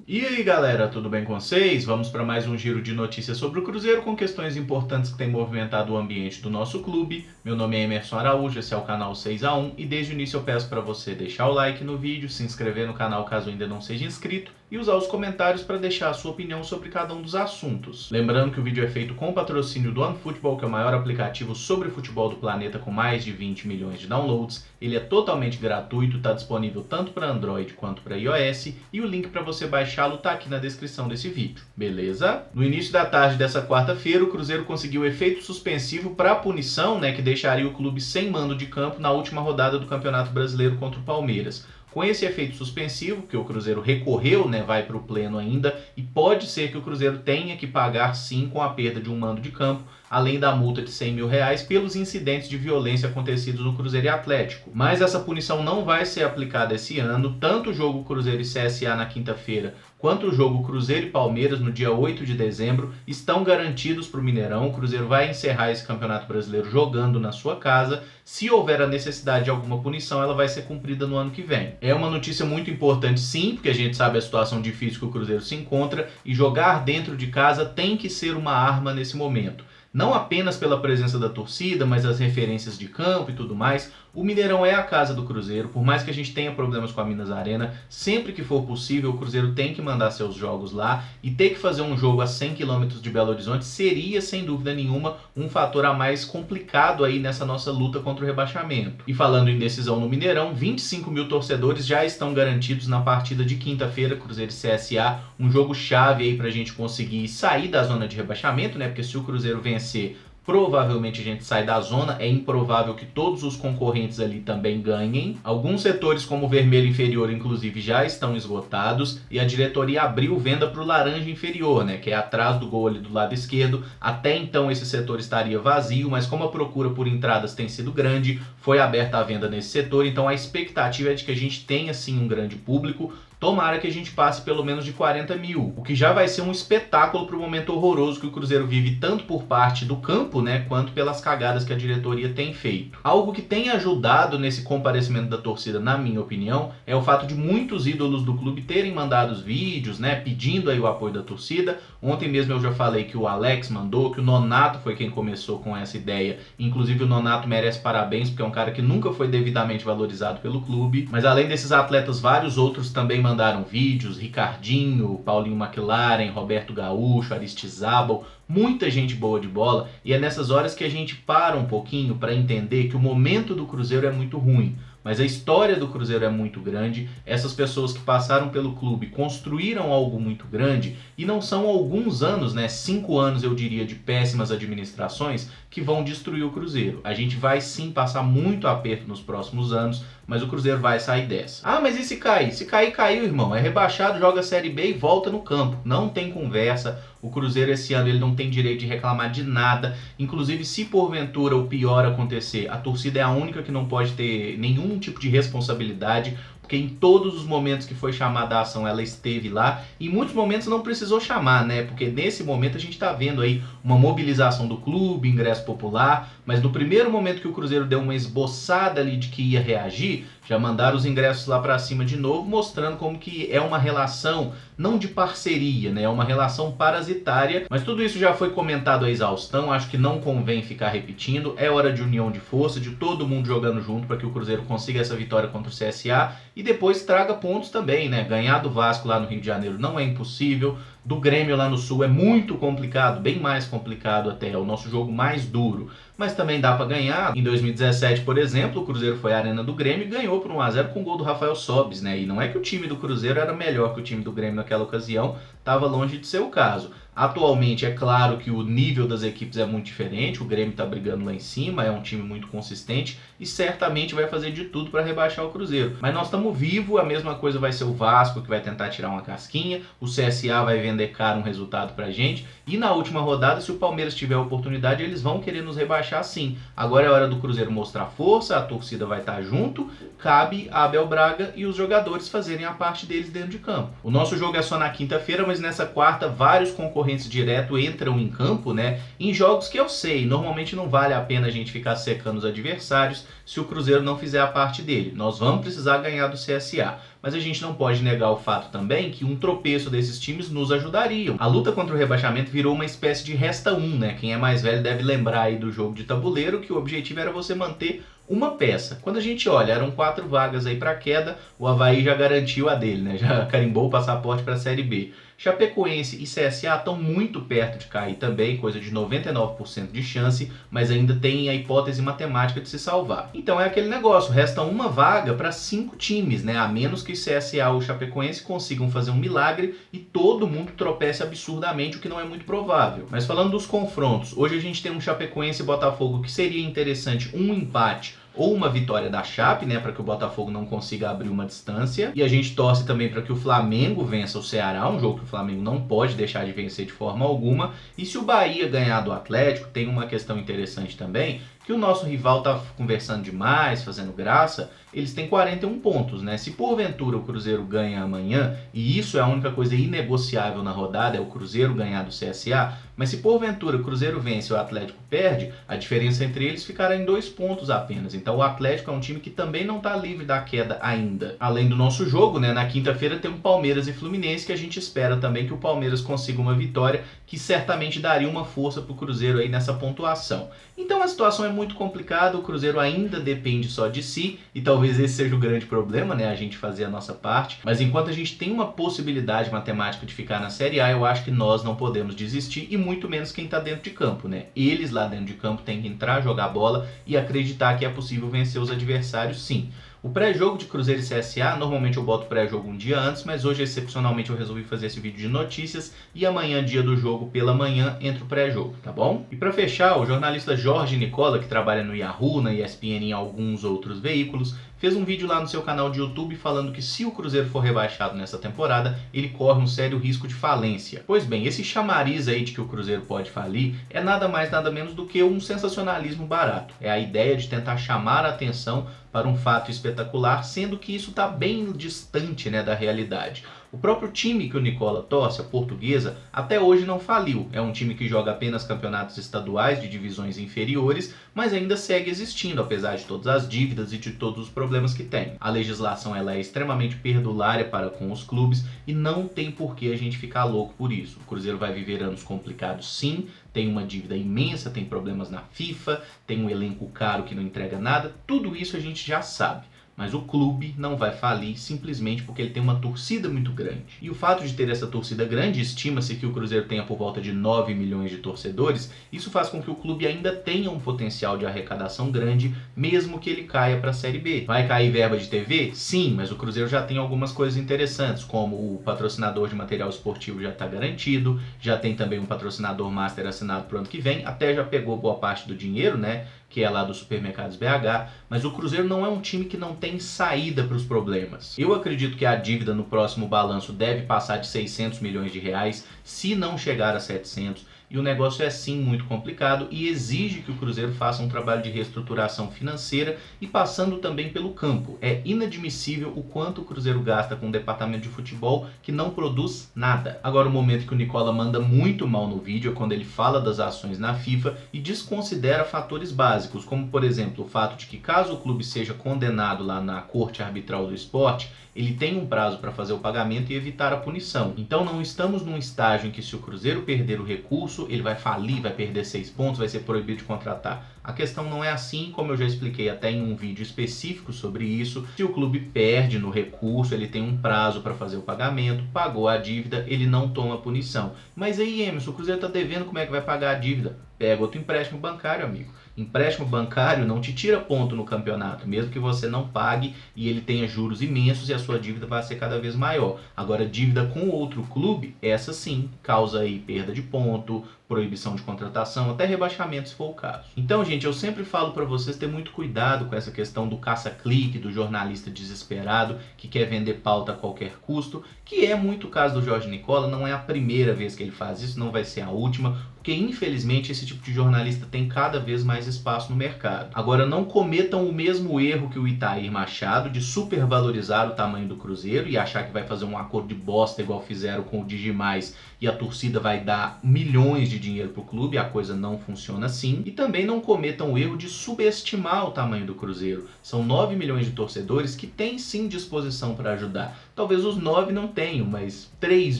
E aí galera, tudo bem com vocês? Vamos para mais um giro de notícias sobre o Cruzeiro com questões importantes que têm movimentado o ambiente do nosso clube. Meu nome é Emerson Araújo, esse é o canal 6x1 e desde o início eu peço para você deixar o like no vídeo, se inscrever no canal caso ainda não seja inscrito e usar os comentários para deixar a sua opinião sobre cada um dos assuntos. Lembrando que o vídeo é feito com o patrocínio do OneFootball, que é o maior aplicativo sobre futebol do planeta com mais de 20 milhões de downloads. Ele é totalmente gratuito, está disponível tanto para Android quanto para iOS e o link para você baixá-lo está aqui na descrição desse vídeo, beleza? No início da tarde dessa quarta-feira, o Cruzeiro conseguiu o efeito suspensivo para a punição, que deixaria o clube sem mando de campo na última rodada do Campeonato Brasileiro contra o Palmeiras. Com esse efeito suspensivo, que o Cruzeiro recorreu, vai para o pleno ainda, e pode ser que o Cruzeiro tenha que pagar sim com a perda de um mando de campo, além da multa de R$100 mil pelos incidentes de violência acontecidos no Cruzeiro e Atlético. Mas essa punição não vai ser aplicada esse ano, tanto o jogo Cruzeiro e CSA na quinta-feira, quanto o jogo Cruzeiro e Palmeiras no dia 8 de dezembro estão garantidos para o Mineirão. O Cruzeiro vai encerrar esse Campeonato Brasileiro jogando na sua casa. Se houver a necessidade de alguma punição, ela vai ser cumprida no ano que vem. É uma notícia muito importante sim, porque a gente sabe a situação difícil que o Cruzeiro se encontra e jogar dentro de casa tem que ser uma arma nesse momento. Não apenas pela presença da torcida, mas as referências de campo e tudo mais. O Mineirão é a casa do Cruzeiro, por mais que a gente tenha problemas com a Minas Arena, sempre que for possível o Cruzeiro tem que mandar seus jogos lá e ter que fazer um jogo a 100 km de Belo Horizonte seria, sem dúvida nenhuma, um fator a mais complicado aí nessa nossa luta contra o rebaixamento. E falando em decisão no Mineirão, 25 mil torcedores já estão garantidos na partida de quinta-feira, Cruzeiro e CSA, um jogo chave aí pra gente conseguir sair da zona de rebaixamento, porque se o Cruzeiro vencer, provavelmente a gente sai da zona, é improvável que todos os concorrentes ali também ganhem. Alguns setores como o vermelho inferior inclusive já estão esgotados e a diretoria abriu venda para o laranja inferior, que é atrás do gol ali do lado esquerdo. Até então esse setor estaria vazio, mas como a procura por entradas tem sido grande, foi aberta a venda nesse setor, então a expectativa é de que a gente tenha sim um grande público. Tomara que a gente passe pelo menos de 40 mil, o que já vai ser um espetáculo para o momento horroroso que o Cruzeiro vive tanto por parte do campo, quanto pelas cagadas que a diretoria tem feito. Algo que tem ajudado nesse comparecimento da torcida, na minha opinião, é o fato de muitos ídolos do clube terem mandado os vídeos, pedindo aí o apoio da torcida. Ontem mesmo eu já falei que o Alex mandou, que o Nonato foi quem começou com essa ideia. Inclusive o Nonato merece parabéns, porque é um cara que nunca foi devidamente valorizado pelo clube. Mas além desses atletas, vários outros também mandaram vídeos, Ricardinho, Paulinho McLaren, Roberto Gaúcho, Aristizábal, muita gente boa de bola, e é nessas horas que a gente para um pouquinho para entender que o momento do Cruzeiro é muito ruim, mas a história do Cruzeiro é muito grande. Essas pessoas que passaram pelo clube construíram algo muito grande e não são alguns anos, 5 anos eu diria, de péssimas administrações que vão destruir o Cruzeiro. A gente vai sim passar muito aperto nos próximos anos, mas o Cruzeiro vai sair dessa. Ah, mas e se cair? Se cair, caiu, irmão. É rebaixado, joga a Série B e volta no campo. Não tem conversa. O Cruzeiro esse ano ele não tem direito de reclamar de nada. Inclusive, se porventura o pior acontecer, a torcida é a única que não pode ter nenhum tipo de responsabilidade, porque em todos os momentos que foi chamada a ação ela esteve lá, e em muitos momentos não precisou chamar, porque nesse momento a gente está vendo aí uma mobilização do clube, ingresso popular, mas no primeiro momento que o Cruzeiro deu uma esboçada ali de que ia reagir, já mandaram os ingressos lá para cima de novo, mostrando como que é uma relação não de parceria, é uma relação parasitária, mas tudo isso já foi comentado a exaustão, acho que não convém ficar repetindo. É hora de união de força, de todo mundo jogando junto para que o Cruzeiro consiga essa vitória contra o CSA e depois traga pontos também, Ganhar do Vasco lá no Rio de Janeiro não é impossível, do Grêmio lá no Sul é muito complicado, bem mais complicado até, é o nosso jogo mais duro, mas também dá para ganhar. Em 2017, por exemplo, o Cruzeiro foi à Arena do Grêmio e ganhou por 1-0 com o gol do Rafael Sobis, e não é que o time do Cruzeiro era melhor que o time do Grêmio naquela ocasião, estava longe de ser o caso. Atualmente é claro que o nível das equipes é muito diferente, o Grêmio está brigando lá em cima, é um time muito consistente e certamente vai fazer de tudo para rebaixar o Cruzeiro. Mas nós estamos vivos, a mesma coisa vai ser o Vasco, que vai tentar tirar uma casquinha, o CSA vai vender caro um resultado pra gente, e na última rodada, se o Palmeiras tiver a oportunidade, eles vão querer nos rebaixar sim. Agora é hora do Cruzeiro mostrar força, a torcida vai estar junto, cabe a Abel Braga e os jogadores fazerem a parte deles dentro de campo. O nosso jogo é só na quinta-feira, mas nessa quarta vários concorrentes concorrentes direto entram em campo, né, em jogos que eu sei, normalmente não vale a pena a gente ficar secando os adversários se o Cruzeiro não fizer a parte dele. Nós vamos precisar ganhar do CSA. Mas a gente não pode negar o fato também que um tropeço desses times nos ajudariam. A luta contra o rebaixamento virou uma espécie de resta um, né? Quem é mais velho deve lembrar aí do jogo de tabuleiro que o objetivo era você manter uma peça. Quando a gente olha, eram 4 vagas aí para queda, o Avaí já garantiu a dele, né? Já carimbou o passaporte para a Série B. Chapecoense e CSA estão muito perto de cair também, coisa de 99% de chance, mas ainda tem a hipótese matemática de se salvar. Então é aquele negócio, resta uma vaga para 5 times, né? A menos que CSA ou Chapecoense consigam fazer um milagre e todo mundo tropece absurdamente, o que não é muito provável. Mas falando dos confrontos, hoje a gente tem um Chapecoense e Botafogo que seria interessante um empate ou uma vitória da Chape, né, para que o Botafogo não consiga abrir uma distância. E a gente torce também para que o Flamengo vença o Ceará, um jogo que o Flamengo não pode deixar de vencer de forma alguma. E se o Bahia ganhar do Atlético, tem uma questão interessante também, que o nosso rival tá conversando demais, fazendo graça, eles têm 41 pontos, né? Se porventura o Cruzeiro ganha amanhã, e isso é a única coisa inegociável na rodada, é o Cruzeiro ganhar do CSA, mas se porventura o Cruzeiro vence e o Atlético perde, a diferença entre eles ficará em 2 pontos apenas. Então o Atlético é um time que também não está livre da queda ainda. Além do nosso jogo, né, na quinta-feira tem um Palmeiras e Fluminense, que a gente espera também que o Palmeiras consiga uma vitória, que certamente daria uma força para o Cruzeiro aí nessa pontuação. Então a situação é muito complicada, o Cruzeiro ainda depende só de si, e talvez esse seja o grande problema, né, a gente fazer a nossa parte, mas enquanto a gente tem uma possibilidade matemática de ficar na Série A, eu acho que nós não podemos desistir, e muito menos quem está dentro de campo, né? Eles lá dentro de campo têm que entrar, jogar bola e acreditar que é possível vencer os adversários, sim. O pré-jogo de Cruzeiro e CSA, normalmente eu boto o pré-jogo um dia antes, mas hoje excepcionalmente eu resolvi fazer esse vídeo de notícias e amanhã, dia do jogo, pela manhã, entra o pré-jogo, tá bom? E para fechar, o jornalista Jorge Nicola, que trabalha no Yahoo, na ESPN e em alguns outros veículos, fez um vídeo lá no seu canal de YouTube falando que se o Cruzeiro for rebaixado nessa temporada, ele corre um sério risco de falência. Pois bem, esse chamariz aí de que o Cruzeiro pode falir é nada mais nada menos do que um sensacionalismo barato. É a ideia de tentar chamar a atenção para um fato espetacular, sendo que isso está bem distante, né, da realidade. O próprio time que o Nicola torce, a Portuguesa, até hoje não faliu. É um time que joga apenas campeonatos estaduais de divisões inferiores, mas ainda segue existindo, apesar de todas as dívidas e de todos os problemas que tem. A legislação ela é extremamente perdulária para com os clubes e não tem por que a gente ficar louco por isso. O Cruzeiro vai viver anos complicados, sim, tem uma dívida imensa, tem problemas na FIFA, tem um elenco caro que não entrega nada, tudo isso a gente já sabe. Mas o clube não vai falir simplesmente porque ele tem uma torcida muito grande. E o fato de ter essa torcida grande, estima-se que o Cruzeiro tenha por volta de 9 milhões de torcedores, isso faz com que o clube ainda tenha um potencial de arrecadação grande, mesmo que ele caia para a Série B. Vai cair verba de TV? Sim, mas o Cruzeiro já tem algumas coisas interessantes, como o patrocinador de material esportivo já está garantido, já tem também um patrocinador master assinado para o ano que vem, até já pegou boa parte do dinheiro, né? Que é lá dos Supermercados BH, mas o Cruzeiro não é um time que não tem saída para os problemas. Eu acredito que a dívida no próximo balanço deve passar de 600 milhões de reais, se não chegar a 700, e o negócio é sim muito complicado e exige que o Cruzeiro faça um trabalho de reestruturação financeira e passando também pelo campo. É inadmissível o quanto o Cruzeiro gasta com o departamento de futebol que não produz nada. Agora o momento que o Nicola manda muito mal no vídeo é quando ele fala das ações na FIFA e desconsidera fatores básicos, como por exemplo o fato de que caso o clube seja condenado lá na Corte Arbitral do Esporte, ele tem um prazo para fazer o pagamento e evitar a punição. Então não estamos num estágio em que se o Cruzeiro perder o recurso, ele vai falir, vai perder 6 pontos, vai ser proibido de contratar. A questão não é assim, como eu já expliquei até em um vídeo específico sobre isso. Se o clube perde no recurso, ele tem um prazo para fazer o pagamento, pagou a dívida, ele não toma punição. Mas aí, Emerson, o Cruzeiro está devendo, como é que vai pagar a dívida? Pega outro empréstimo bancário, amigo. Empréstimo bancário não te tira ponto no campeonato, mesmo que você não pague e ele tenha juros imensos e a sua dívida vai ser cada vez maior. Agora, dívida com outro clube, essa sim, causa aí perda de ponto, proibição de contratação, até rebaixamento se for o caso. Então, gente, eu sempre falo para vocês ter muito cuidado com essa questão do caça-clique, do jornalista desesperado que quer vender pauta a qualquer custo, que é muito o caso do Jorge Nicola. Não é a primeira vez que ele faz isso, não vai ser a última, porque infelizmente esse tipo de jornalista tem cada vez mais espaço no mercado. Agora, não cometam o mesmo erro que o Itair Machado de supervalorizar o tamanho do Cruzeiro e achar que vai fazer um acordo de bosta igual fizeram com o Digimais e a torcida vai dar milhões de dinheiro pro clube. A coisa não funciona assim. E também não cometam o erro de subestimar o tamanho do Cruzeiro. São 9 milhões de torcedores que têm sim disposição para ajudar. Talvez os 9 não tenham, mas 3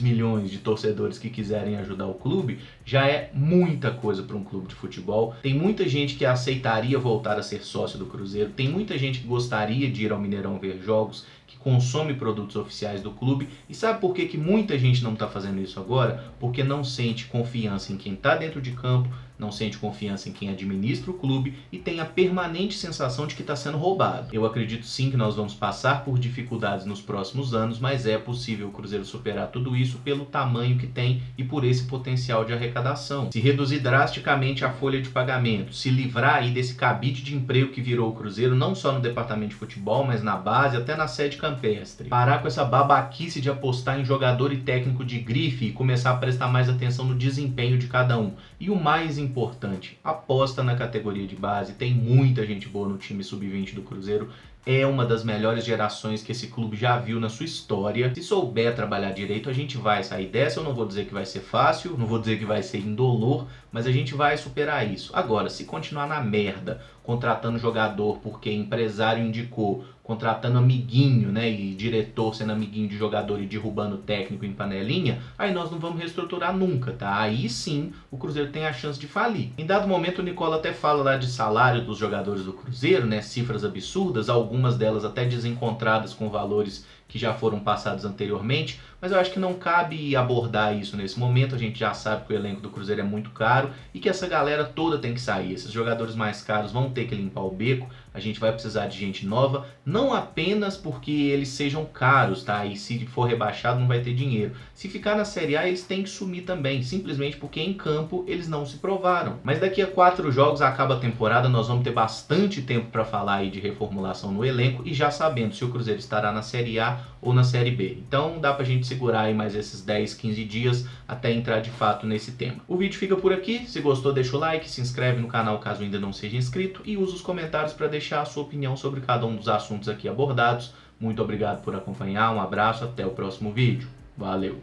milhões de torcedores que quiserem ajudar o clube já é muita coisa para um clube de futebol. Tem muita gente que aceitaria voltar a ser sócio do Cruzeiro, tem muita gente que gostaria de ir ao Mineirão ver jogos, que consome produtos oficiais do clube. E sabe por que muita gente não está fazendo isso agora? Porque não sente confiança em quem está dentro de campo, não sente confiança em quem administra o clube e tem a permanente sensação de que está sendo roubado. Eu acredito sim que nós vamos passar por dificuldades nos próximos anos, mas é possível o Cruzeiro superar tudo isso pelo tamanho que tem e por esse potencial de arrecadação. Se reduzir drasticamente a folha de pagamento, se livrar aí desse cabide de emprego que virou o Cruzeiro, não só no departamento de futebol, mas na base, até na sede campestre. Parar com essa babaquice de apostar em jogador e técnico de grife e começar a prestar mais atenção no desempenho de cada um. E o mais importante, aposta na categoria de base. Tem muita gente boa no time sub-20 do Cruzeiro. É uma das melhores gerações que esse clube já viu na sua história. Se souber trabalhar direito, a gente vai sair dessa. Eu não vou dizer que vai ser fácil, não vou dizer que vai ser indolor, mas a gente vai superar isso. Agora, se continuar na merda, contratando jogador porque empresário indicou, contratando amiguinho, né, e diretor sendo amiguinho de jogador e derrubando técnico em panelinha, aí nós não vamos reestruturar nunca, tá? Aí sim o Cruzeiro tem a chance de falir. Em dado momento o Nicola até fala lá de salário dos jogadores do Cruzeiro, né, cifras absurdas, algumas delas até desencontradas com valores que já foram passados anteriormente, mas eu acho que não cabe abordar isso nesse momento. A gente já sabe que o elenco do Cruzeiro é muito caro e que essa galera toda tem que sair. Esses jogadores mais caros vão ter que limpar o beco, a gente vai precisar de gente nova, não apenas porque eles sejam caros, tá? E se for rebaixado não vai ter dinheiro. Se ficar na Série A eles têm que sumir também, simplesmente porque em campo eles não se provaram. Mas daqui a 4 jogos acaba a temporada, nós vamos ter bastante tempo para falar aí de reformulação no elenco e já sabendo se o Cruzeiro estará na Série A ou na Série B. Então dá pra gente segurar aí mais esses 10, 15 dias até entrar de fato nesse tema. O vídeo fica por aqui. Se gostou, deixa o like, se inscreve no canal caso ainda não seja inscrito e usa os comentários para deixar a sua opinião sobre cada um dos assuntos aqui abordados. Muito obrigado por acompanhar, um abraço, até o próximo vídeo. Valeu!